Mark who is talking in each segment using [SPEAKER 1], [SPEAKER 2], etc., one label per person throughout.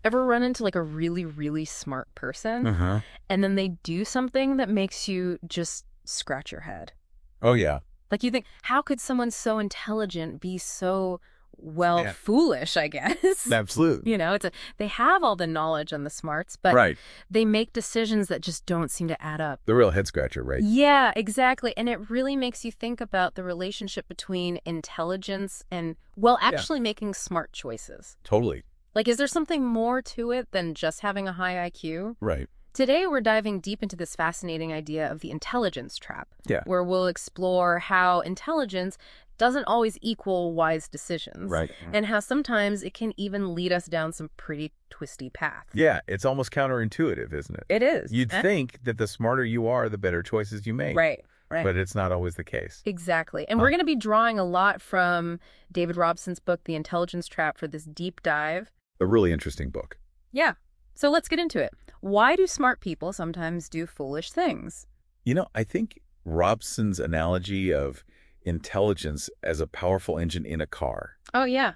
[SPEAKER 1] Ever run into like a really, really smart person and then they do something that makes you just scratch your head?
[SPEAKER 2] Oh, yeah.
[SPEAKER 1] Like you think, how could someone so intelligent be so, well,
[SPEAKER 2] Yeah.
[SPEAKER 1] foolish, I guess?
[SPEAKER 2] Absolutely.
[SPEAKER 1] You know, they have all the knowledge and the smarts, but
[SPEAKER 2] Right.
[SPEAKER 1] they make decisions that just don't seem to add up.
[SPEAKER 2] The real head scratcher, right?
[SPEAKER 1] Yeah, exactly. And it really makes you think about the relationship between intelligence and, well, actually making smart choices.
[SPEAKER 2] Totally.
[SPEAKER 1] Like, is there something more to it than just having a high IQ?
[SPEAKER 2] Right.
[SPEAKER 1] Today, we're diving deep into this fascinating idea of the intelligence trap,
[SPEAKER 2] where
[SPEAKER 1] we'll explore how intelligence doesn't always equal wise decisions,
[SPEAKER 2] Right.
[SPEAKER 1] and how sometimes it can even lead us down some pretty twisty paths.
[SPEAKER 2] Yeah, it's almost counterintuitive, isn't it?
[SPEAKER 1] It is.
[SPEAKER 2] You'd think that the smarter you are, the better choices you make.
[SPEAKER 1] Right.
[SPEAKER 2] But it's not always the case.
[SPEAKER 1] Exactly. And we're going to be drawing a lot from David Robson's book, The Intelligence Trap, for this deep dive.
[SPEAKER 2] A really interesting book.
[SPEAKER 1] Yeah. So let's get into it. Why do smart people sometimes do foolish things?
[SPEAKER 2] You know, I think Robson's analogy of intelligence as a powerful engine in a car
[SPEAKER 1] Oh, yeah.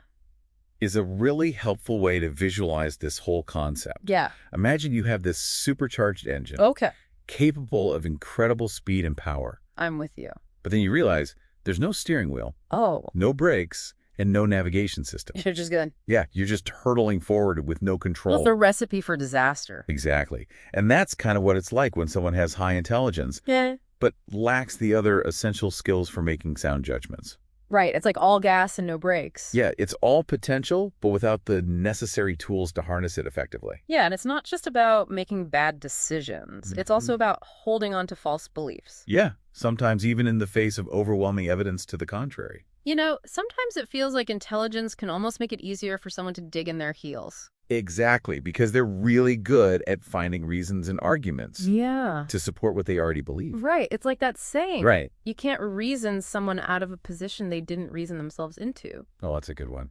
[SPEAKER 2] is a really helpful way to visualize this whole concept.
[SPEAKER 1] Yeah.
[SPEAKER 2] Imagine you have this supercharged engine
[SPEAKER 1] Okay.
[SPEAKER 2] capable of incredible speed and power.
[SPEAKER 1] I'm with you.
[SPEAKER 2] But then you realize there's no steering wheel,
[SPEAKER 1] Oh.
[SPEAKER 2] no brakes, and no navigation system.
[SPEAKER 1] You're just good.
[SPEAKER 2] Yeah, you're just hurtling forward with no control.
[SPEAKER 1] It's a recipe for disaster.
[SPEAKER 2] Exactly. And that's kind of what it's like when someone has high intelligence,
[SPEAKER 1] Yeah.
[SPEAKER 2] but lacks the other essential skills for making sound judgments.
[SPEAKER 1] Right. It's like all gas and no brakes.
[SPEAKER 2] Yeah, it's all potential, but without the necessary tools to harness it effectively.
[SPEAKER 1] Yeah, and it's not just about making bad decisions. It's also about holding on to false beliefs.
[SPEAKER 2] Yeah, sometimes even in the face of overwhelming evidence to the contrary.
[SPEAKER 1] You know, sometimes it feels like intelligence can almost make it easier for someone to dig in their heels.
[SPEAKER 2] Exactly, because they're really good at finding reasons and arguments
[SPEAKER 1] Yeah.
[SPEAKER 2] to support what they already believe.
[SPEAKER 1] Right. It's like that saying.
[SPEAKER 2] Right.
[SPEAKER 1] You can't reason someone out of a position they didn't reason themselves into.
[SPEAKER 2] Oh, that's a good one.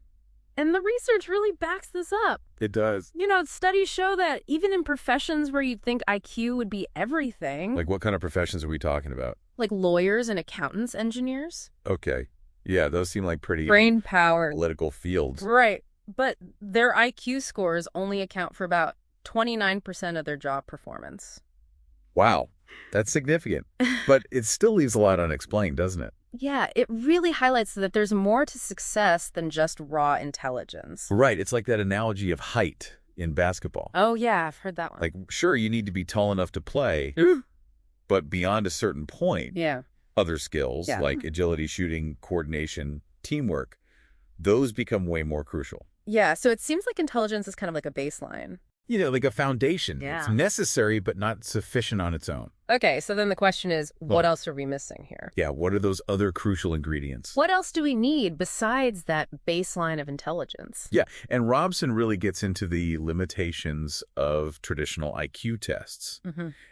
[SPEAKER 1] And the research really backs this up.
[SPEAKER 2] It does.
[SPEAKER 1] You know, studies show that even in professions where you'd think IQ would be everything,
[SPEAKER 2] Like what kind of professions are we talking about?
[SPEAKER 1] like lawyers and accountants, engineers,
[SPEAKER 2] Okay. Yeah, those seem like pretty
[SPEAKER 1] brain power.
[SPEAKER 2] political fields.
[SPEAKER 1] Right. But their IQ scores only account for about 29% of their job performance.
[SPEAKER 2] Wow, that's significant. But it still leaves a lot unexplained, doesn't it?
[SPEAKER 1] Yeah, it really highlights that there's more to success than just raw intelligence.
[SPEAKER 2] Right. It's like that analogy of height in basketball.
[SPEAKER 1] Oh, yeah, I've heard that one.
[SPEAKER 2] Like, sure, you need to be tall enough to play, but beyond a certain point,
[SPEAKER 1] Yeah.
[SPEAKER 2] other skills like agility, shooting, coordination, teamwork, those become way more crucial.
[SPEAKER 1] Yeah, so it seems like intelligence is kind of like a baseline.
[SPEAKER 2] You know, like a foundation.
[SPEAKER 1] Yeah.
[SPEAKER 2] It's necessary, but not sufficient on its own.
[SPEAKER 1] Okay, so then the question is, what else are we missing here?
[SPEAKER 2] Yeah, what are those other crucial ingredients?
[SPEAKER 1] What else do we need besides that baseline of intelligence?
[SPEAKER 2] Yeah, and Robson really gets into the limitations of traditional IQ tests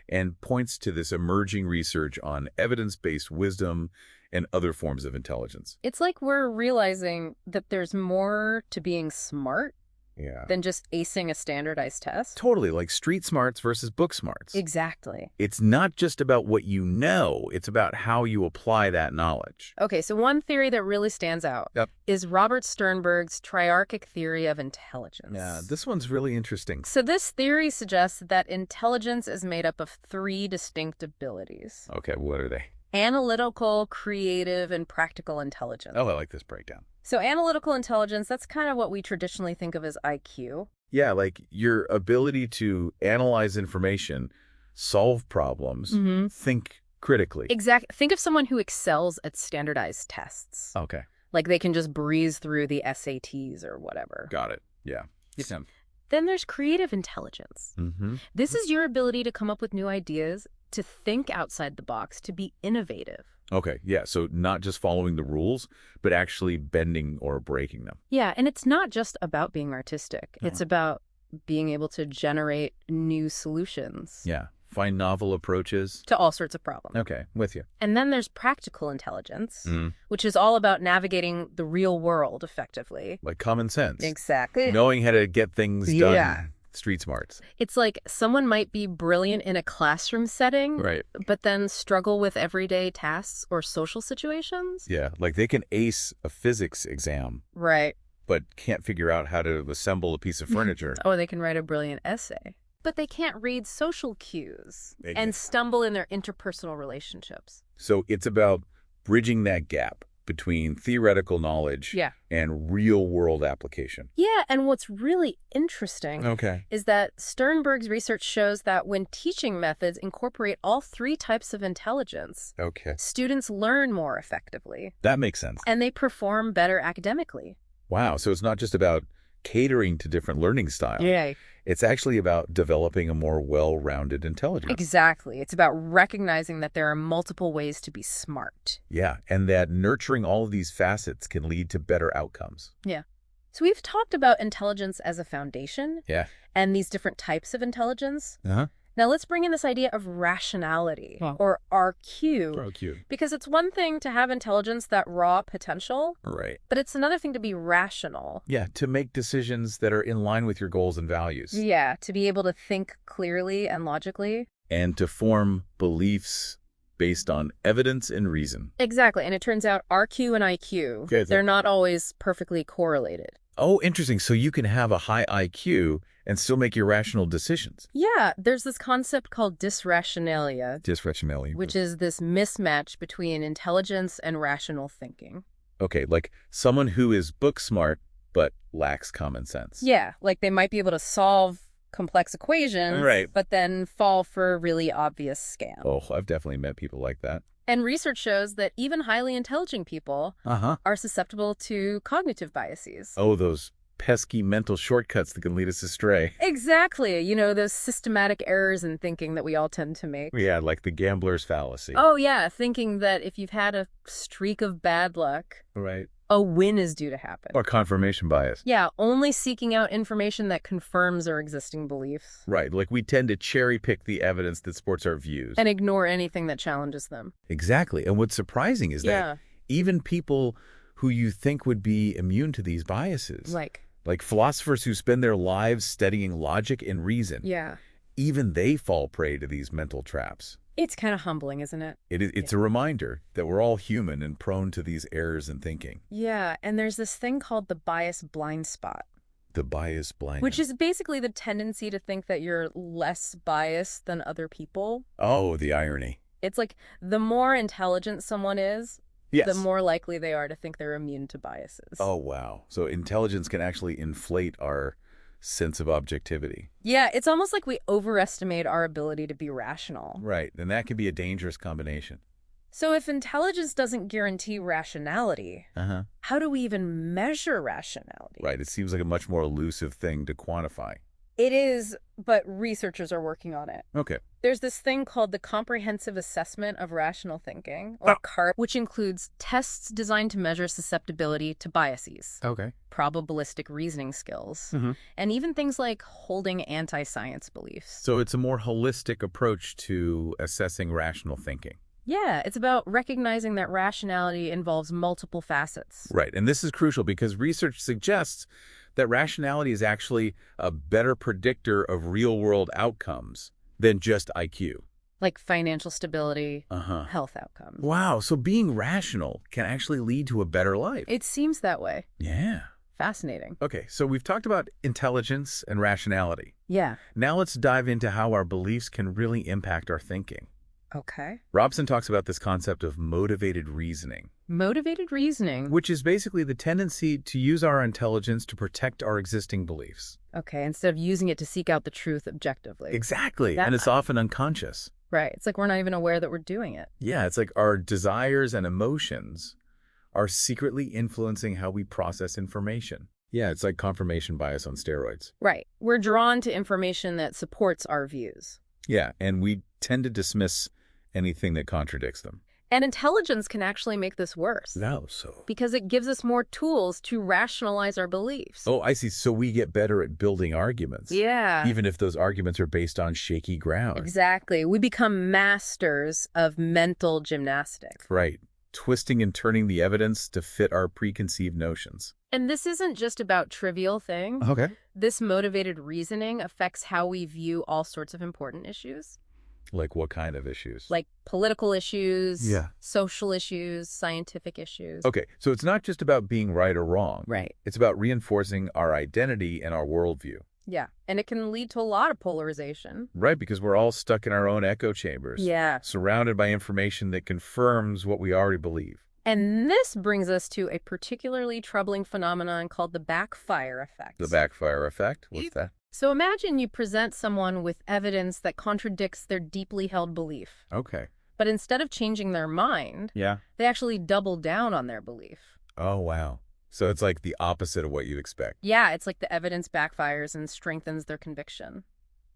[SPEAKER 2] and points to this emerging research on evidence-based wisdom and other forms of intelligence.
[SPEAKER 1] It's like we're realizing that there's more to being smart than just acing a standardized test.
[SPEAKER 2] Totally, like street smarts versus book smarts.
[SPEAKER 1] Exactly.
[SPEAKER 2] It's not just about what you know, it's about how you apply that knowledge.
[SPEAKER 1] Okay, so one theory that really stands out is Robert Sternberg's triarchic theory of intelligence.
[SPEAKER 2] Yeah, this one's really interesting.
[SPEAKER 1] So this theory suggests that intelligence is made up of 3 distinct abilities:
[SPEAKER 2] Okay, what are they?
[SPEAKER 1] analytical, creative, and practical intelligence.
[SPEAKER 2] Oh, I like this breakdown.
[SPEAKER 1] So analytical intelligence, that's kind of what we traditionally think of as IQ.
[SPEAKER 2] Yeah, like your ability to analyze information, solve problems, think critically.
[SPEAKER 1] Exactly. Think of someone who excels at standardized tests.
[SPEAKER 2] Okay.
[SPEAKER 1] Like they can just breeze through the SATs or whatever.
[SPEAKER 2] Got it. Yeah.
[SPEAKER 1] Then there's creative intelligence. This is your ability to come up with new ideas, to think outside the box, to be innovative.
[SPEAKER 2] Okay, yeah, so not just following the rules, but actually bending or breaking them.
[SPEAKER 1] Yeah, and it's not just about being artistic. It's about being able to generate new solutions.
[SPEAKER 2] Yeah, find novel approaches.
[SPEAKER 1] To all sorts of problems.
[SPEAKER 2] Okay, with you.
[SPEAKER 1] And then there's practical intelligence, which is all about navigating the real world effectively.
[SPEAKER 2] Like common sense.
[SPEAKER 1] Exactly.
[SPEAKER 2] Knowing how to get things done. Street smarts.
[SPEAKER 1] It's like someone might be brilliant in a classroom setting,
[SPEAKER 2] Right.
[SPEAKER 1] but then struggle with everyday tasks or social situations.
[SPEAKER 2] Yeah, like they can ace a physics exam,
[SPEAKER 1] Right.
[SPEAKER 2] but can't figure out how to assemble a piece of furniture.
[SPEAKER 1] Oh, they can write a brilliant essay. But they can't read social cues and stumble in their interpersonal relationships.
[SPEAKER 2] So it's about bridging that gap between theoretical knowledge and real-world application.
[SPEAKER 1] Yeah, and what's really interesting is that Sternberg's research shows that when teaching methods incorporate all three types of intelligence, students learn more effectively.
[SPEAKER 2] That makes sense.
[SPEAKER 1] And they perform better academically.
[SPEAKER 2] Wow, so it's not just about catering to different learning styles.
[SPEAKER 1] Yeah.
[SPEAKER 2] It's actually about developing a more well-rounded intelligence.
[SPEAKER 1] Exactly. It's about recognizing that there are multiple ways to be smart.
[SPEAKER 2] Yeah, and that nurturing all of these facets can lead to better outcomes.
[SPEAKER 1] Yeah. So we've talked about intelligence as a foundation.
[SPEAKER 2] Yeah.
[SPEAKER 1] And these different types of intelligence. Now let's bring in this idea of rationality, or RQ. Because it's one thing to have intelligence, that raw potential.
[SPEAKER 2] Right.
[SPEAKER 1] But it's another thing to be rational.
[SPEAKER 2] Yeah, to make decisions that are in line with your goals and values.
[SPEAKER 1] Yeah, to be able to think clearly and logically.
[SPEAKER 2] And to form beliefs based on evidence and reason.
[SPEAKER 1] Exactly. And it turns out RQ and IQ, they're not always perfectly correlated.
[SPEAKER 2] Oh, interesting. So you can have a high IQ and still make irrational decisions.
[SPEAKER 1] Yeah, there's this concept called disrationalia.
[SPEAKER 2] Disrationalia.
[SPEAKER 1] Which is this mismatch between intelligence and rational thinking.
[SPEAKER 2] Okay, like someone who is book smart but lacks common sense.
[SPEAKER 1] Yeah, like they might be able to solve complex equations, but then fall for really obvious scams.
[SPEAKER 2] Oh, I've definitely met people like that.
[SPEAKER 1] And research shows that even highly intelligent people are susceptible to cognitive biases.
[SPEAKER 2] Oh, those pesky mental shortcuts that can lead us astray.
[SPEAKER 1] Exactly. You know, those systematic errors in thinking that we all tend to make.
[SPEAKER 2] Yeah, like the gambler's fallacy.
[SPEAKER 1] Oh, yeah, thinking that if you've had a streak of bad luck, a win is due to happen.
[SPEAKER 2] Or confirmation bias.
[SPEAKER 1] Yeah, only seeking out information that confirms our existing beliefs.
[SPEAKER 2] Right, like we tend to cherry pick the evidence that supports our views.
[SPEAKER 1] And ignore anything that challenges them.
[SPEAKER 2] Exactly. And what's surprising is that even people who you think would be immune to these biases, like philosophers who spend their lives studying logic and reason, even they fall prey to these mental traps.
[SPEAKER 1] It's kind of humbling, isn't it?
[SPEAKER 2] It's a reminder that we're all human and prone to these errors in thinking.
[SPEAKER 1] Yeah, and there's this thing called the bias blind spot.
[SPEAKER 2] The bias blind.
[SPEAKER 1] Which is basically the tendency to think that you're less biased than other people.
[SPEAKER 2] Oh, the irony.
[SPEAKER 1] It's like the more intelligent someone is, the more likely they are to think they're immune to biases.
[SPEAKER 2] Oh, wow. So intelligence can actually inflate our sense of objectivity.
[SPEAKER 1] Yeah, it's almost like we overestimate our ability to be rational.
[SPEAKER 2] Right, and that can be a dangerous combination.
[SPEAKER 1] So if intelligence doesn't guarantee rationality, how do we even measure rationality?
[SPEAKER 2] Right, it seems like a much more elusive thing to quantify.
[SPEAKER 1] It is, but researchers are working on it.
[SPEAKER 2] Okay.
[SPEAKER 1] There's this thing called the Comprehensive Assessment of Rational Thinking, or CART, which includes tests designed to measure susceptibility to biases, probabilistic reasoning skills, and even things like holding anti-science beliefs.
[SPEAKER 2] So it's a more holistic approach to assessing rational thinking.
[SPEAKER 1] Yeah, it's about recognizing that rationality involves multiple facets.
[SPEAKER 2] Right, and this is crucial because research suggests that rationality is actually a better predictor of real-world outcomes than just IQ.
[SPEAKER 1] Like financial stability, health outcomes.
[SPEAKER 2] Wow, so being rational can actually lead to a better life.
[SPEAKER 1] It seems that way.
[SPEAKER 2] Yeah.
[SPEAKER 1] Fascinating.
[SPEAKER 2] Okay, so we've talked about intelligence and rationality.
[SPEAKER 1] Yeah.
[SPEAKER 2] Now let's dive into how our beliefs can really impact our thinking.
[SPEAKER 1] Okay.
[SPEAKER 2] Robson talks about this concept of motivated reasoning.
[SPEAKER 1] Motivated reasoning?
[SPEAKER 2] Which is basically the tendency to use our intelligence to protect our existing beliefs.
[SPEAKER 1] Okay, instead of using it to seek out the truth objectively.
[SPEAKER 2] Exactly, and it's often unconscious.
[SPEAKER 1] Right, it's like we're not even aware that we're doing it.
[SPEAKER 2] Yeah, it's like our desires and emotions are secretly influencing how we process information. Yeah, it's like confirmation bias on steroids.
[SPEAKER 1] Right, we're drawn to information that supports our views.
[SPEAKER 2] Yeah, and we tend to dismiss anything that contradicts them.
[SPEAKER 1] And intelligence can actually make this worse.
[SPEAKER 2] How so?
[SPEAKER 1] Because it gives us more tools to rationalize our beliefs.
[SPEAKER 2] Oh, I see. So we get better at building arguments.
[SPEAKER 1] Yeah.
[SPEAKER 2] Even if those arguments are based on shaky ground.
[SPEAKER 1] Exactly. We become masters of mental gymnastics.
[SPEAKER 2] Right. Twisting and turning the evidence to fit our preconceived notions.
[SPEAKER 1] And this isn't just about trivial things.
[SPEAKER 2] Okay.
[SPEAKER 1] This motivated reasoning affects how we view all sorts of important issues.
[SPEAKER 2] Like what kind of issues?
[SPEAKER 1] Like political issues,
[SPEAKER 2] Yeah.
[SPEAKER 1] social issues, scientific issues.
[SPEAKER 2] Okay, so it's not just about being right or wrong.
[SPEAKER 1] Right.
[SPEAKER 2] It's about reinforcing our identity and our worldview.
[SPEAKER 1] Yeah, and it can lead to a lot of polarization.
[SPEAKER 2] Right, because we're all stuck in our own echo chambers.
[SPEAKER 1] Yeah.
[SPEAKER 2] Surrounded by information that confirms what we already believe.
[SPEAKER 1] And this brings us to a particularly troubling phenomenon called the backfire effect.
[SPEAKER 2] The backfire effect? What's that?
[SPEAKER 1] So imagine you present someone with evidence that contradicts their deeply held belief.
[SPEAKER 2] Okay.
[SPEAKER 1] But instead of changing their mind,
[SPEAKER 2] Yeah.
[SPEAKER 1] they actually double down on their belief.
[SPEAKER 2] Oh, wow. So it's like the opposite of what you expect.
[SPEAKER 1] Yeah, it's like the evidence backfires and strengthens their conviction.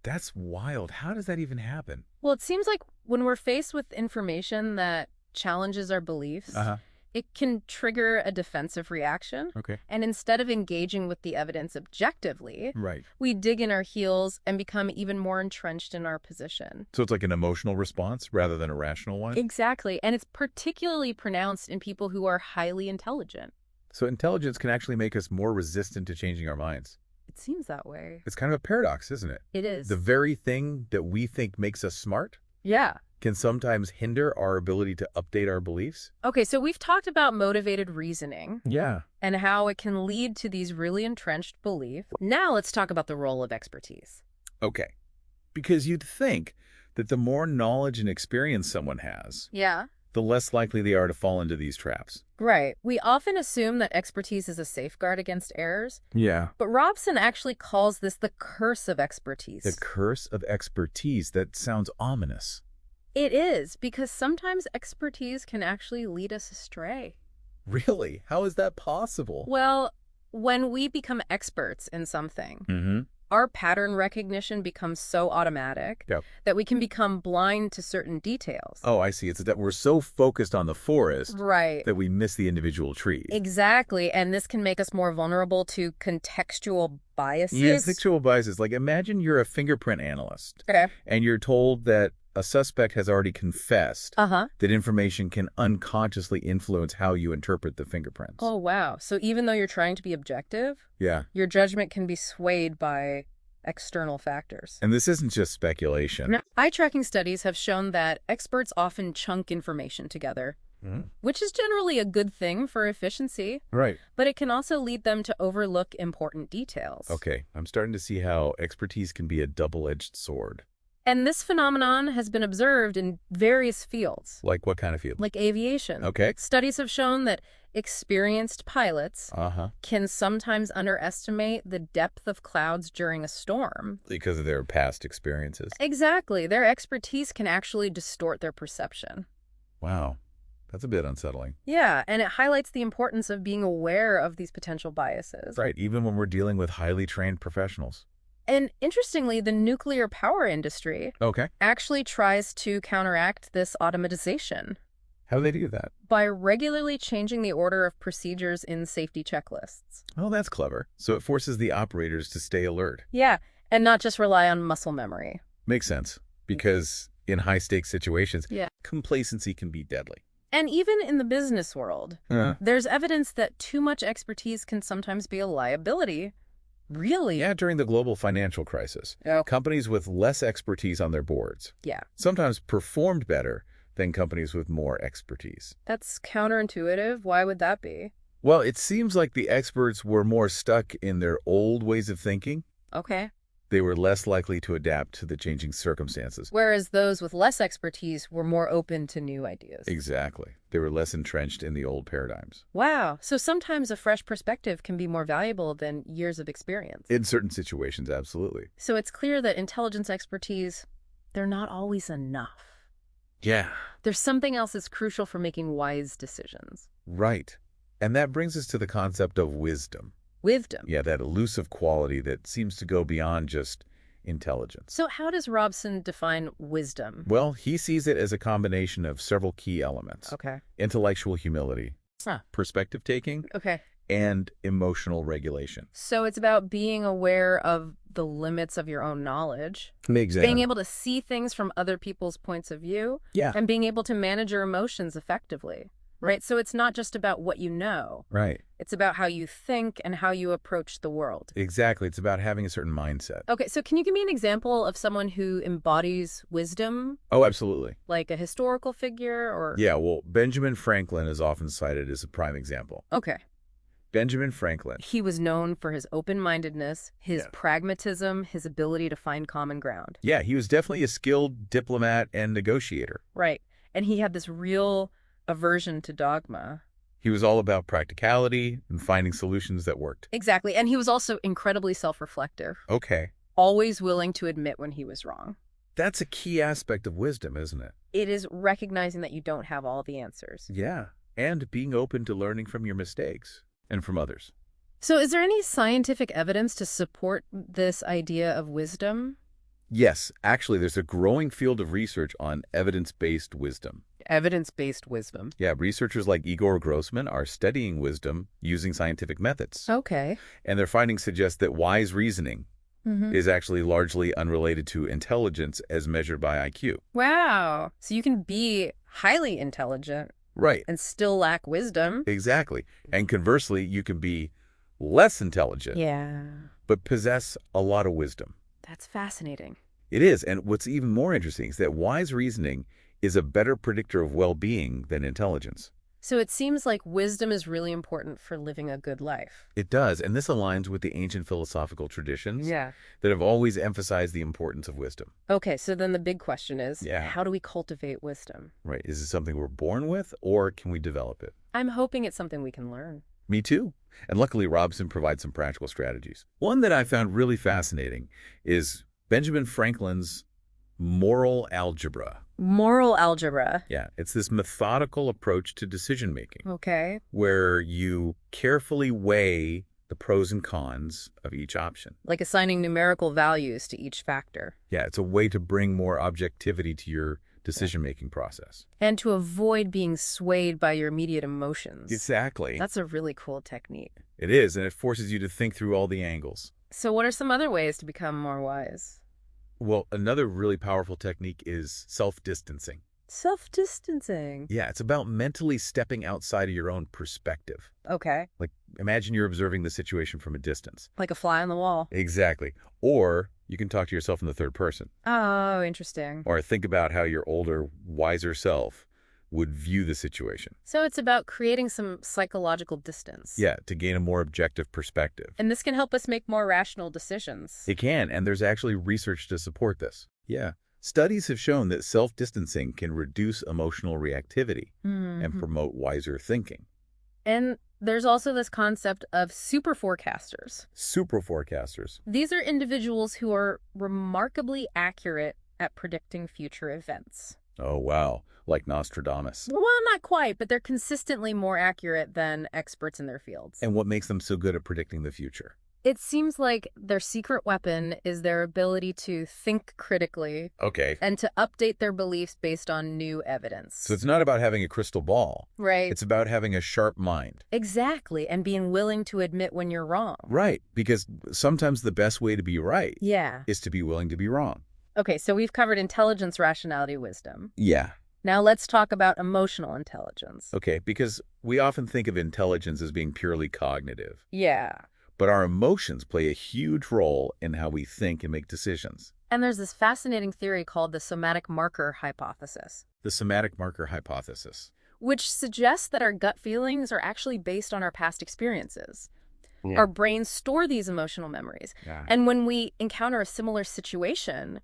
[SPEAKER 2] That's wild. How does that even happen?
[SPEAKER 1] Well, it seems like when we're faced with information that challenges our beliefs, it can trigger a defensive reaction.
[SPEAKER 2] Okay.
[SPEAKER 1] And instead of engaging with the evidence objectively,
[SPEAKER 2] Right.
[SPEAKER 1] we dig in our heels and become even more entrenched in our position.
[SPEAKER 2] So it's like an emotional response rather than a rational one?
[SPEAKER 1] Exactly. And it's particularly pronounced in people who are highly intelligent.
[SPEAKER 2] So intelligence can actually make us more resistant to changing our minds.
[SPEAKER 1] It seems that way.
[SPEAKER 2] It's kind of a paradox, isn't it?
[SPEAKER 1] It is.
[SPEAKER 2] The very thing that we think makes us smart
[SPEAKER 1] Yeah.
[SPEAKER 2] can sometimes hinder our ability to update our beliefs.
[SPEAKER 1] Okay, so we've talked about motivated reasoning.
[SPEAKER 2] Yeah.
[SPEAKER 1] And how it can lead to these really entrenched beliefs. Now let's talk about the role of expertise.
[SPEAKER 2] Okay. Because you'd think that the more knowledge and experience someone has,
[SPEAKER 1] Yeah.
[SPEAKER 2] the less likely they are to fall into these traps.
[SPEAKER 1] Right. We often assume that expertise is a safeguard against errors.
[SPEAKER 2] Yeah.
[SPEAKER 1] But Robson actually calls this the curse of expertise.
[SPEAKER 2] The curse of expertise. That sounds ominous.
[SPEAKER 1] It is, because sometimes expertise can actually lead us astray.
[SPEAKER 2] Really? How is that possible?
[SPEAKER 1] Well, when we become experts in something, our pattern recognition becomes so automatic that we can become blind to certain details.
[SPEAKER 2] Oh, I see. It's that we're so focused on the forest
[SPEAKER 1] Right.
[SPEAKER 2] that we miss the individual trees.
[SPEAKER 1] Exactly. And this can make us more vulnerable to contextual biases.
[SPEAKER 2] Yeah, contextual biases. Like imagine you're a fingerprint analyst.
[SPEAKER 1] Okay.
[SPEAKER 2] And you're told that a suspect has already confessed that information can unconsciously influence how you interpret the fingerprints.
[SPEAKER 1] Oh, wow. So even though you're trying to be objective, your judgment can be swayed by external factors.
[SPEAKER 2] And this isn't just speculation.
[SPEAKER 1] Now, eye-tracking studies have shown that experts often chunk information together, which is generally a good thing for efficiency.
[SPEAKER 2] Right.
[SPEAKER 1] But it can also lead them to overlook important details.
[SPEAKER 2] Okay. I'm starting to see how expertise can be a double-edged sword.
[SPEAKER 1] And this phenomenon has been observed in various fields.
[SPEAKER 2] Like what kind of field?
[SPEAKER 1] Like aviation.
[SPEAKER 2] Okay.
[SPEAKER 1] Studies have shown that experienced pilots can sometimes underestimate the depth of clouds during a storm.
[SPEAKER 2] Because of their past experiences.
[SPEAKER 1] Exactly. Their expertise can actually distort their perception.
[SPEAKER 2] Wow. That's a bit unsettling.
[SPEAKER 1] Yeah, and it highlights the importance of being aware of these potential biases.
[SPEAKER 2] Right, even when we're dealing with highly trained professionals.
[SPEAKER 1] And interestingly, the nuclear power industry actually tries to counteract this automatization.
[SPEAKER 2] How do they do that?
[SPEAKER 1] By regularly changing the order of procedures in safety checklists.
[SPEAKER 2] Oh, that's clever. So it forces the operators to stay alert.
[SPEAKER 1] Yeah, and not just rely on muscle memory.
[SPEAKER 2] Makes sense, because in high-stakes situations, complacency can be deadly.
[SPEAKER 1] And even in the business world, there's evidence that too much expertise can sometimes be a liability. Really?
[SPEAKER 2] Yeah, during the global financial crisis, companies with less expertise on their boards sometimes performed better than companies with more expertise.
[SPEAKER 1] That's counterintuitive. Why would that be?
[SPEAKER 2] Well, it seems like the experts were more stuck in their old ways of thinking.
[SPEAKER 1] Okay.
[SPEAKER 2] They were less likely to adapt to the changing circumstances.
[SPEAKER 1] Whereas those with less expertise were more open to new ideas.
[SPEAKER 2] Exactly. They were less entrenched in the old paradigms.
[SPEAKER 1] Wow. So sometimes a fresh perspective can be more valuable than years of experience.
[SPEAKER 2] In certain situations, absolutely.
[SPEAKER 1] So it's clear that intelligence expertise, they're not always enough.
[SPEAKER 2] Yeah.
[SPEAKER 1] There's something else that's crucial for making wise decisions.
[SPEAKER 2] Right. And that brings us to the concept of wisdom.
[SPEAKER 1] Wisdom.
[SPEAKER 2] Yeah, that elusive quality that seems to go beyond just intelligence.
[SPEAKER 1] So how does Robson define wisdom?
[SPEAKER 2] Well, he sees it as a combination of several key elements.
[SPEAKER 1] Okay.
[SPEAKER 2] Intellectual humility, perspective taking, and emotional regulation.
[SPEAKER 1] So it's about being aware of the limits of your own knowledge.
[SPEAKER 2] Exactly.
[SPEAKER 1] Being able to see things from other people's points of view.
[SPEAKER 2] Yeah.
[SPEAKER 1] And being able to manage your emotions effectively. right? So it's not just about what you know.
[SPEAKER 2] Right.
[SPEAKER 1] It's about how you think and how you approach the world.
[SPEAKER 2] Exactly. It's about having a certain mindset.
[SPEAKER 1] Okay, so can you give me an example of someone who embodies wisdom?
[SPEAKER 2] Oh, absolutely.
[SPEAKER 1] Like a historical figure or...
[SPEAKER 2] Yeah, well, Benjamin Franklin is often cited as a prime example.
[SPEAKER 1] Okay.
[SPEAKER 2] Benjamin Franklin.
[SPEAKER 1] He was known for his open-mindedness, his pragmatism, his ability to find common ground.
[SPEAKER 2] Yeah, he was definitely a skilled diplomat and negotiator.
[SPEAKER 1] Right. And he had this real aversion to dogma.
[SPEAKER 2] He was all about practicality and finding solutions that worked.
[SPEAKER 1] Exactly. And he was also incredibly self-reflective.
[SPEAKER 2] Okay.
[SPEAKER 1] Always willing to admit when he was wrong.
[SPEAKER 2] That's a key aspect of wisdom, isn't it?
[SPEAKER 1] It is recognizing that you don't have all the answers.
[SPEAKER 2] Yeah, and being open to learning from your mistakes and from others.
[SPEAKER 1] So is there any scientific evidence to support this idea of wisdom?
[SPEAKER 2] Yes, actually, there's a growing field of research on evidence-based wisdom.
[SPEAKER 1] Evidence-based wisdom.
[SPEAKER 2] Yeah, researchers like Igor Grossman are studying wisdom using scientific methods.
[SPEAKER 1] Okay.
[SPEAKER 2] And their findings suggest that wise reasoning is actually largely unrelated to intelligence as measured by IQ.
[SPEAKER 1] Wow. So you can be highly intelligent.
[SPEAKER 2] Right.
[SPEAKER 1] And still lack wisdom.
[SPEAKER 2] Exactly. And conversely, you can be less intelligent.
[SPEAKER 1] Yeah.
[SPEAKER 2] But possess a lot of wisdom.
[SPEAKER 1] That's fascinating.
[SPEAKER 2] It is. And what's even more interesting is that wise reasoning is a better predictor of well-being than intelligence.
[SPEAKER 1] So it seems like wisdom is really important for living a good life.
[SPEAKER 2] It does. And this aligns with the ancient philosophical traditions
[SPEAKER 1] that
[SPEAKER 2] have always emphasized the importance of wisdom.
[SPEAKER 1] Okay, so then the big question is,
[SPEAKER 2] Yeah.
[SPEAKER 1] how do we cultivate wisdom?
[SPEAKER 2] Right. Is it something we're born with, or can we develop it?
[SPEAKER 1] I'm hoping it's something we can learn.
[SPEAKER 2] Me too. And luckily, Robson provides some practical strategies. One that I found really fascinating is Benjamin Franklin's moral algebra.
[SPEAKER 1] Moral algebra.
[SPEAKER 2] Yeah, it's this methodical approach to decision-making
[SPEAKER 1] Okay.
[SPEAKER 2] where you carefully weigh the pros and cons of each option.
[SPEAKER 1] Like assigning numerical values to each factor.
[SPEAKER 2] Yeah, it's a way to bring more objectivity to your decision-making process.
[SPEAKER 1] And to avoid being swayed by your immediate emotions.
[SPEAKER 2] Exactly.
[SPEAKER 1] That's a really cool technique.
[SPEAKER 2] It is, and it forces you to think through all the angles.
[SPEAKER 1] So what are some other ways to become more wise?
[SPEAKER 2] Well, another really powerful technique is self-distancing.
[SPEAKER 1] Self-distancing.
[SPEAKER 2] Yeah, it's about mentally stepping outside of your own perspective.
[SPEAKER 1] Okay.
[SPEAKER 2] Like, imagine you're observing the situation from a distance.
[SPEAKER 1] Like a fly on the wall.
[SPEAKER 2] Exactly. Or you can talk to yourself in the third person.
[SPEAKER 1] Oh, interesting.
[SPEAKER 2] Or think about how your older, wiser self would view the situation.
[SPEAKER 1] So it's about creating some psychological distance.
[SPEAKER 2] Yeah, to gain a more objective perspective.
[SPEAKER 1] And this can help us make more rational decisions.
[SPEAKER 2] It can, and there's actually research to support this. Yeah. Studies have shown that self-distancing can reduce emotional reactivity and promote wiser thinking.
[SPEAKER 1] And there's also this concept of super forecasters.
[SPEAKER 2] Super forecasters.
[SPEAKER 1] These are individuals who are remarkably accurate at predicting future events.
[SPEAKER 2] Oh, wow. Like Nostradamus.
[SPEAKER 1] Well, not quite, but they're consistently more accurate than experts in their fields.
[SPEAKER 2] And what makes them so good at predicting the future?
[SPEAKER 1] It seems like their secret weapon is their ability to think critically.
[SPEAKER 2] Okay.
[SPEAKER 1] And to update their beliefs based on new evidence.
[SPEAKER 2] So it's not about having a crystal ball.
[SPEAKER 1] Right.
[SPEAKER 2] It's about having a sharp mind.
[SPEAKER 1] Exactly. And being willing to admit when you're wrong.
[SPEAKER 2] Right. Because sometimes the best way to be right
[SPEAKER 1] is
[SPEAKER 2] to be willing to be wrong.
[SPEAKER 1] Okay, so we've covered intelligence, rationality, wisdom.
[SPEAKER 2] Yeah.
[SPEAKER 1] Now let's talk about emotional intelligence.
[SPEAKER 2] Okay, because we often think of intelligence as being purely cognitive.
[SPEAKER 1] Yeah.
[SPEAKER 2] But our emotions play a huge role in how we think and make decisions.
[SPEAKER 1] And there's this fascinating theory called the somatic marker hypothesis.
[SPEAKER 2] The somatic marker hypothesis.
[SPEAKER 1] Which suggests that our gut feelings are actually based on our past experiences. Yeah. Our brains store these emotional memories. Yeah. And when we encounter a similar situation,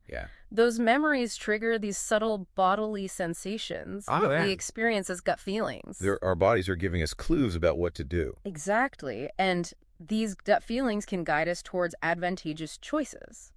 [SPEAKER 1] those memories trigger these subtle bodily sensations we experience as gut feelings.
[SPEAKER 2] Our bodies are giving us clues about what to do.
[SPEAKER 1] Exactly. And these gut feelings can guide us towards advantageous choices.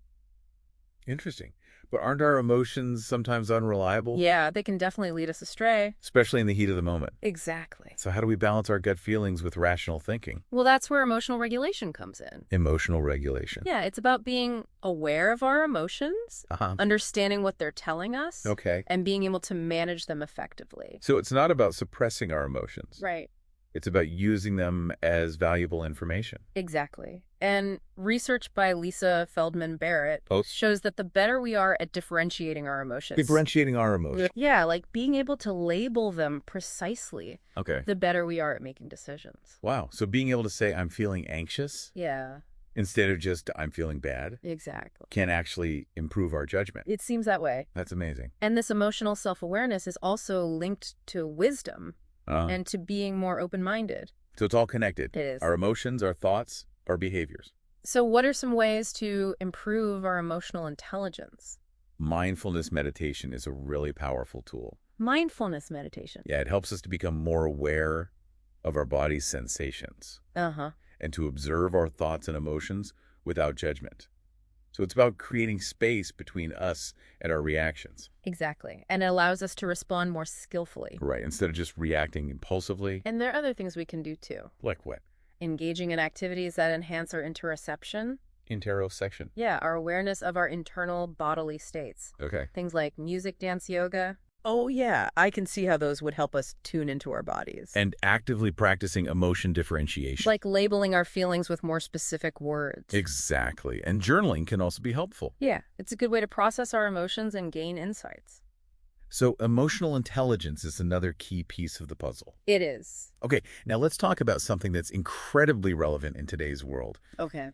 [SPEAKER 2] Interesting. But aren't our emotions sometimes unreliable?
[SPEAKER 1] Yeah, they can definitely lead us astray.
[SPEAKER 2] Especially in the heat of the moment.
[SPEAKER 1] Exactly.
[SPEAKER 2] So how do we balance our gut feelings with rational thinking?
[SPEAKER 1] Well, that's where emotional regulation comes in.
[SPEAKER 2] Emotional regulation.
[SPEAKER 1] Yeah, it's about being aware of our emotions, understanding what they're telling us,
[SPEAKER 2] and being
[SPEAKER 1] able to manage them effectively.
[SPEAKER 2] So it's not about suppressing our emotions.
[SPEAKER 1] Right.
[SPEAKER 2] It's about using them as valuable information.
[SPEAKER 1] Exactly. And research by Lisa Feldman Barrett shows that the better we are at differentiating our emotions.
[SPEAKER 2] Differentiating our emotions.
[SPEAKER 1] Yeah, like being able to label them precisely.
[SPEAKER 2] Okay.
[SPEAKER 1] The better we are at making decisions.
[SPEAKER 2] Wow. So being able to say, I'm feeling anxious.
[SPEAKER 1] Yeah.
[SPEAKER 2] Instead of just, I'm feeling bad.
[SPEAKER 1] Exactly.
[SPEAKER 2] Can actually improve our judgment.
[SPEAKER 1] It seems that way.
[SPEAKER 2] That's amazing.
[SPEAKER 1] And this emotional self-awareness is also linked to wisdom and to being more open-minded.
[SPEAKER 2] So it's all connected.
[SPEAKER 1] It is.
[SPEAKER 2] Our emotions, our thoughts, our behaviors.
[SPEAKER 1] So what are some ways to improve our emotional intelligence?
[SPEAKER 2] Mindfulness meditation is a really powerful tool.
[SPEAKER 1] Mindfulness meditation.
[SPEAKER 2] Yeah, it helps us to become more aware of our body's sensations. And to observe our thoughts and emotions without judgment. So it's about creating space between us and our reactions.
[SPEAKER 1] Exactly. And it allows us to respond more skillfully.
[SPEAKER 2] Right, instead of just reacting impulsively.
[SPEAKER 1] And there are other things we can do too.
[SPEAKER 2] Like what?
[SPEAKER 1] Engaging in activities that enhance our interoception.
[SPEAKER 2] Interoception.
[SPEAKER 1] Yeah, our awareness of our internal bodily states.
[SPEAKER 2] Okay.
[SPEAKER 1] Things like music, dance, yoga.
[SPEAKER 3] Oh, yeah. I can see how those would help us tune into our bodies.
[SPEAKER 2] And actively practicing emotion differentiation.
[SPEAKER 1] Like labeling our feelings with more specific words.
[SPEAKER 2] Exactly. And journaling can also be helpful.
[SPEAKER 1] Yeah, it's a good way to process our emotions and gain insights.
[SPEAKER 2] So emotional intelligence is another key piece of the puzzle.
[SPEAKER 1] It is.
[SPEAKER 2] Okay, now let's talk about something that's incredibly relevant in today's world.
[SPEAKER 1] Okay.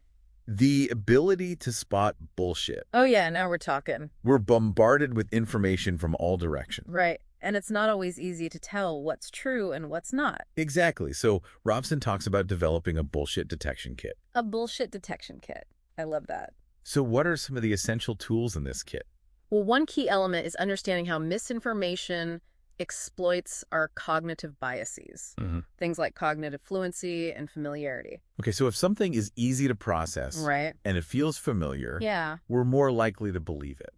[SPEAKER 2] The ability to spot bullshit.
[SPEAKER 1] Oh, yeah, now we're talking.
[SPEAKER 2] We're bombarded with information from all directions.
[SPEAKER 1] Right. And it's not always easy to tell what's true and what's not.
[SPEAKER 2] Exactly. So Robson talks about developing a bullshit detection kit.
[SPEAKER 1] A bullshit detection kit. I love that.
[SPEAKER 2] So what are some of the essential tools in this kit?
[SPEAKER 1] Well, one key element is understanding how misinformation exploits our cognitive biases. Things like cognitive fluency and familiarity.
[SPEAKER 2] Okay, so if something is easy to process
[SPEAKER 1] Right.
[SPEAKER 2] and it feels familiar,
[SPEAKER 1] Yeah.
[SPEAKER 2] we're more likely to believe it.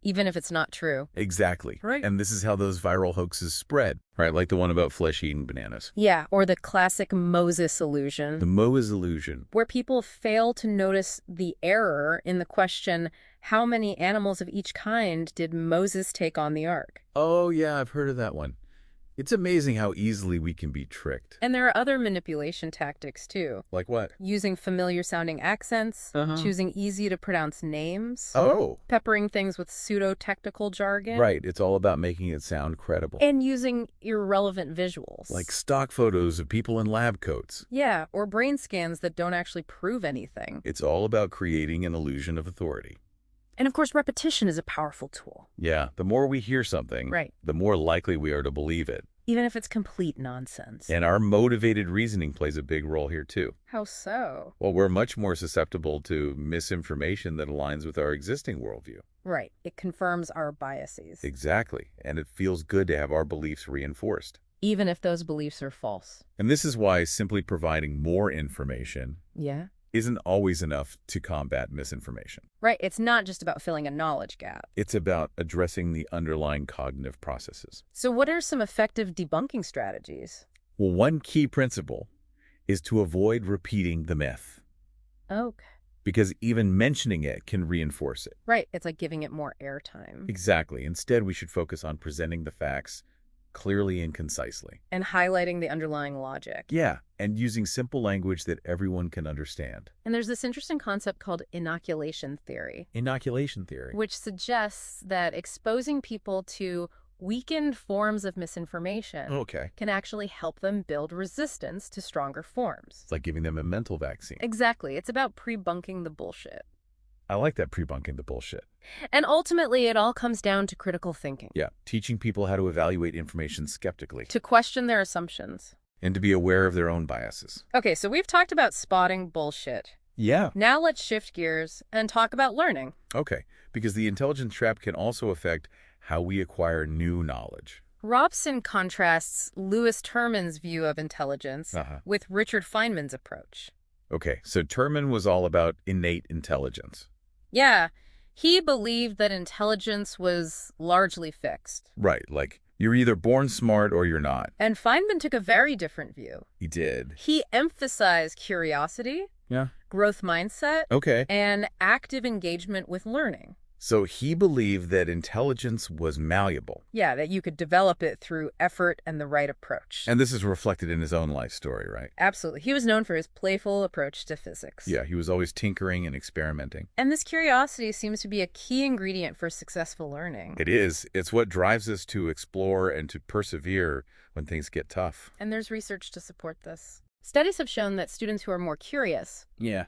[SPEAKER 1] Even if it's not true.
[SPEAKER 2] Exactly.
[SPEAKER 3] Right.
[SPEAKER 2] And this is how those viral hoaxes spread, right? Like the one about flesh-eating bananas.
[SPEAKER 1] Yeah, or the classic Moses illusion.
[SPEAKER 2] The Moses illusion.
[SPEAKER 1] Where people fail to notice the error in the question, how many animals of each kind did Moses take on the ark?
[SPEAKER 2] Oh, yeah, I've heard of that one. It's amazing how easily we can be tricked.
[SPEAKER 1] And there are other manipulation tactics, too.
[SPEAKER 2] Like what?
[SPEAKER 1] Using familiar-sounding accents, choosing easy-to-pronounce names, peppering things with pseudo-technical jargon.
[SPEAKER 2] Right, it's all about making it sound credible.
[SPEAKER 1] And using irrelevant visuals.
[SPEAKER 2] Like stock photos of people in lab coats.
[SPEAKER 1] Yeah, or brain scans that don't actually prove anything.
[SPEAKER 2] It's all about creating an illusion of authority.
[SPEAKER 1] And of course, repetition is a powerful tool.
[SPEAKER 2] Yeah, the more we hear something,
[SPEAKER 1] Right.
[SPEAKER 2] the more likely we are to believe it.
[SPEAKER 1] Even if it's complete nonsense.
[SPEAKER 2] And our motivated reasoning plays a big role here, too.
[SPEAKER 1] How so?
[SPEAKER 2] Well, we're much more susceptible to misinformation that aligns with our existing worldview.
[SPEAKER 1] Right. It confirms our biases.
[SPEAKER 2] Exactly. And it feels good to have our beliefs reinforced.
[SPEAKER 1] Even if those beliefs are false.
[SPEAKER 2] And this is why simply providing more information isn't always enough to combat misinformation.
[SPEAKER 1] Right. It's not just about filling a knowledge gap.
[SPEAKER 2] It's about addressing the underlying cognitive processes.
[SPEAKER 1] So what are some effective debunking strategies?
[SPEAKER 2] Well, one key principle is to avoid repeating the myth.
[SPEAKER 1] Okay.
[SPEAKER 2] Because even mentioning it can reinforce it.
[SPEAKER 1] Right. It's like giving it more airtime.
[SPEAKER 2] Exactly. Instead, we should focus on presenting the facts clearly and concisely.
[SPEAKER 1] And highlighting the underlying logic.
[SPEAKER 2] Yeah, and using simple language that everyone can understand.
[SPEAKER 1] And there's this interesting concept called inoculation theory.
[SPEAKER 2] Inoculation theory.
[SPEAKER 1] Which suggests that exposing people to weakened forms of misinformation can actually help them build resistance to stronger forms.
[SPEAKER 2] It's like giving them a mental vaccine.
[SPEAKER 1] Exactly. It's about pre-bunking the bullshit.
[SPEAKER 2] I like that, pre-bunking the bullshit.
[SPEAKER 1] And ultimately, it all comes down to critical thinking.
[SPEAKER 2] Yeah, teaching people how to evaluate information skeptically.
[SPEAKER 1] To question their assumptions.
[SPEAKER 2] And to be aware of their own biases.
[SPEAKER 1] Okay, so we've talked about spotting bullshit.
[SPEAKER 2] Yeah.
[SPEAKER 1] Now let's shift gears and talk about learning.
[SPEAKER 2] Okay, because the intelligence trap can also affect how we acquire new knowledge.
[SPEAKER 1] Robson contrasts Lewis Terman's view of intelligence with Richard Feynman's approach.
[SPEAKER 2] Okay, so Terman was all about innate intelligence.
[SPEAKER 1] Yeah, he believed that intelligence was largely fixed.
[SPEAKER 2] Right, like you're either born smart or you're not.
[SPEAKER 1] And Feynman took a very different view.
[SPEAKER 2] He did.
[SPEAKER 1] He emphasized curiosity, growth mindset, and active engagement with learning.
[SPEAKER 2] So he believed that intelligence was malleable.
[SPEAKER 1] Yeah, that you could develop it through effort and the right approach.
[SPEAKER 2] And this is reflected in his own life story, right?
[SPEAKER 1] Absolutely. He was known for his playful approach to physics.
[SPEAKER 2] Yeah, he was always tinkering and experimenting.
[SPEAKER 1] And this curiosity seems to be a key ingredient for successful learning.
[SPEAKER 2] It is. It's what drives us to explore and to persevere when things get tough.
[SPEAKER 1] And there's research to support this. Studies have shown that students who are more curious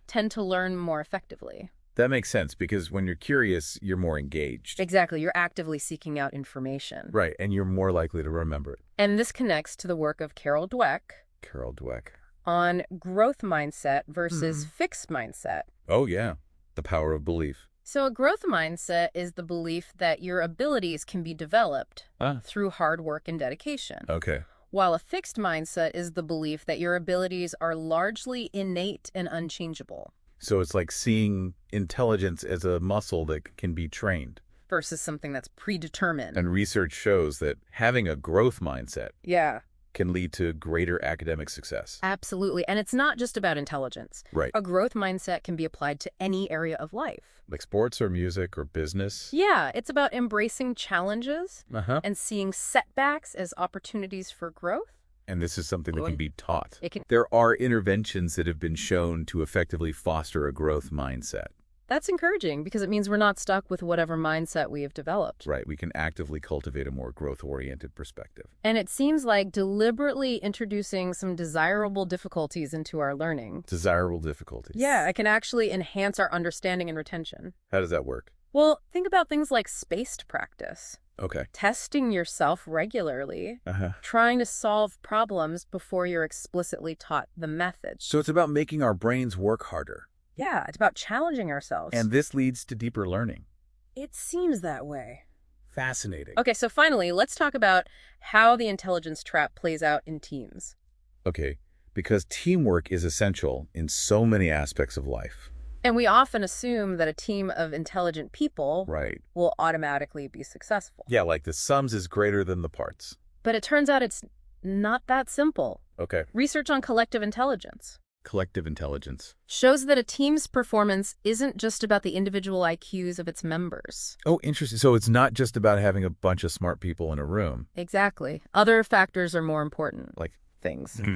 [SPEAKER 1] tend to learn more effectively.
[SPEAKER 2] That makes sense, because when you're curious, you're more engaged.
[SPEAKER 1] Exactly. You're actively seeking out information.
[SPEAKER 2] Right, and you're more likely to remember it.
[SPEAKER 1] And this connects to the work of Carol Dweck on growth mindset versus fixed mindset.
[SPEAKER 2] Oh, yeah. The power of belief.
[SPEAKER 1] So a growth mindset is the belief that your abilities can be developed through hard work and dedication.
[SPEAKER 2] Okay.
[SPEAKER 1] While a fixed mindset is the belief that your abilities are largely innate and unchangeable.
[SPEAKER 2] So it's like seeing intelligence as a muscle that can be trained.
[SPEAKER 1] Versus something that's predetermined.
[SPEAKER 2] And research shows that having a growth mindset can lead to greater academic success.
[SPEAKER 1] Absolutely. And it's not just about intelligence.
[SPEAKER 2] Right.
[SPEAKER 1] A growth mindset can be applied to any area of life.
[SPEAKER 2] Like sports or music or business.
[SPEAKER 1] Yeah, it's about embracing challenges and seeing setbacks as opportunities for growth.
[SPEAKER 2] And this is something that can be taught. There are interventions that have been shown to effectively foster a growth mindset.
[SPEAKER 1] That's encouraging because it means we're not stuck with whatever mindset we have developed.
[SPEAKER 2] Right. We can actively cultivate a more growth-oriented perspective.
[SPEAKER 1] And it seems like deliberately introducing some desirable difficulties into our learning.
[SPEAKER 2] Desirable difficulties.
[SPEAKER 1] Yeah, it can actually enhance our understanding and retention.
[SPEAKER 2] How does that work?
[SPEAKER 1] Well, think about things like spaced practice.
[SPEAKER 2] Okay.
[SPEAKER 1] Testing yourself regularly, trying to solve problems before you're explicitly taught the method.
[SPEAKER 2] So it's about making our brains work harder.
[SPEAKER 1] Yeah, it's about challenging ourselves.
[SPEAKER 2] And this leads to deeper learning.
[SPEAKER 1] It seems that way.
[SPEAKER 2] Fascinating.
[SPEAKER 1] Okay, so finally, let's talk about how the intelligence trap plays out in teams.
[SPEAKER 2] Okay, because teamwork is essential in so many aspects of life.
[SPEAKER 1] And we often assume that a team of intelligent people will automatically be successful.
[SPEAKER 2] Yeah, like the sums is greater than the parts.
[SPEAKER 1] But it turns out it's not that simple.
[SPEAKER 2] Okay.
[SPEAKER 1] Research on collective intelligence shows that a team's performance isn't just about the individual IQs of its members.
[SPEAKER 2] Oh, interesting. So it's not just about having a bunch of smart people in a room.
[SPEAKER 1] Exactly. Other factors are more important.
[SPEAKER 2] Like
[SPEAKER 1] things.